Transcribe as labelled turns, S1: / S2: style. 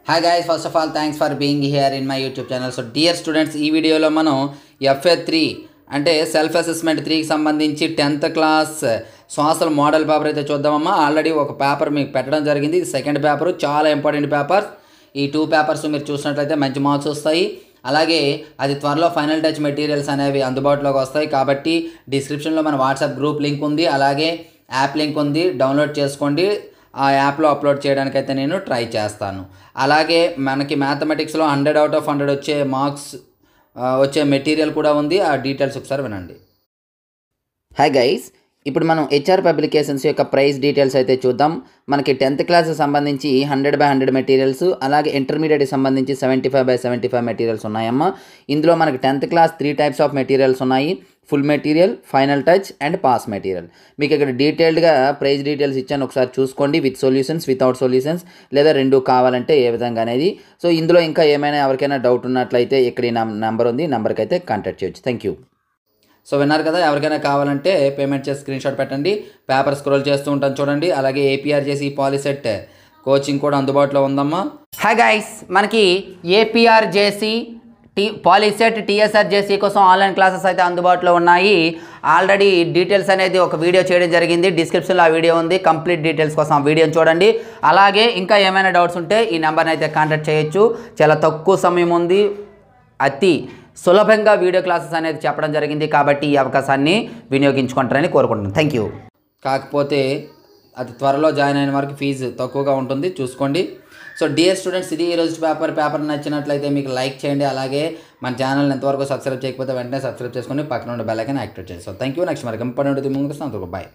S1: Hi guys, first of all thanks for being here in my YouTube channel. So dear students, ఈ వీడియోలో మనం FA3 అంటే self assessment 3కి సంబంధించి 10th class social model paper అయితే చూద్దామమ్మా. Already ఒక paper మీకు పెట్టడం జరిగింది. ఇది సెకండ్ పేపరు, చాలా ఇంపార్టెంట్ పేపర్. ఈ 2 పేపర్స్ మీరు చూసినట్లయితే మంచి మార్క్స్ వస్తాయి. అలాగే అది త్వరలో ఫైనల్ టచ్ మెటీరియల్స్ అనేవి అందుబాటులోకి వస్తాయి. కాబట్టి డిస్క్రిప్షన్లో మన వాట్సాప్ గ్రూప్ లింక్ ఉంది, అలాగే యాప్ లింక్ ఉంది, డౌన్లోడ్ చేసుకోండి. ఆ యాప్లో అప్లోడ్ చేయడానికి అయితే నేను ట్రై చేస్తాను. అలాగే మనకి మ్యాథమెటిక్స్లో 100 out of 100 వచ్చే మార్క్స్ వచ్చే మెటీరియల్ కూడా ఉంది. ఆ డీటెయిల్స్ ఒకసారి వినండి. హాయ్ గైస్, ఇప్పుడు మనం HR పబ్లికేషన్స్ యొక్క ప్రైస్ డీటెయిల్స్ అయితే చూద్దాం. మనకి 10th క్లాస్ సంబంధించి 100/100 మెటీరియల్స్, అలాగే ఇంటర్మీడియట్కి సంబంధించి 75/75 మెటీరియల్స్ ఉన్నాయమ్మా. ఇందులో మనకి 10th class 3 types of materials ఉన్నాయి: full material, final touch and pass material. మీకు ఇక్కడ డీటెయిల్డ్గా ప్రైస్ డీటెయిల్స్ ఇచ్చాను, ఒకసారి చూసుకోండి. విత్ సొల్యూషన్స్, వితౌట్ సొల్యూషన్స్, లేదా 2 కావాలంటే ఏ విధంగా అనేది. సో ఇందులో ఇంకా ఏమైనా ఎవరికైనా డౌట్ ఉన్నట్లయితే ఇక్కడ ఈ నెంబర్ ఉంది, నెంబర్కి అయితే కాంటాక్ట్ చేయొచ్చు. Thank you. సో విన్నారు కదా, ఎవరికైనా కావాలంటే పేమెంట్ చేసి స్క్రీన్ షాట్ పెట్టండి. పేపర్ స్క్రోల్ చేస్తూ ఉంటాను చూడండి. అలాగే APRJC పాలిసెట్ కోచింగ్ కూడా అందుబాటులో ఉందమ్మా. హాయ్ గైస్, మనకి APRJC పాలిసెట్ TSRJC కోసం ఆన్లైన్ క్లాసెస్ అయితే అందుబాటులో ఉన్నాయి. ఆల్రెడీ డీటెయిల్స్ అనేది ఒక వీడియో చేయడం జరిగింది. డిస్క్రిప్షన్లో ఆ వీడియో ఉంది. కంప్లీట్ డీటెయిల్స్ కోసం ఆ వీడియోని చూడండి. అలాగే ఇంకా ఏమైనా డౌట్స్ ఉంటే ఈ నెంబర్ని అయితే కాంటాక్ట్ చేయొచ్చు. చాలా తక్కువ సమయం ఉంది, అతి సులభంగా వీడియో క్లాసెస్ అనేది చెప్పడం జరిగింది. కాబట్టి ఈ అవకాశాన్ని వినియోగించుకుంటారని కోరుకుంటున్నాను. Thank you. కాకపోతే అది త్వరలో జాయిన్ అయిన వారికి ఫీజు తక్కువగా ఉంటుంది, చూసుకోండి. సో డియర్ స్టూడెంట్స్, ఇది ఈరోజు పేపర్ నచ్చినట్లయితే మీకు లైక్ చేయండి. అలాగే మన ఛానల్ని ఎంతవరకు సబ్స్క్రైబ్ చేయకపోతే వెంటనే సబ్స్క్రైబ్ చేసుకొని పక్కన ఉన్న బెల్ ఐకాన్ యాక్టివేట్ చేయండి. So thank you. నెక్స్ట్ మరి ఇంపార్టెంట్ ముందుకు వస్తాం. బాయ్.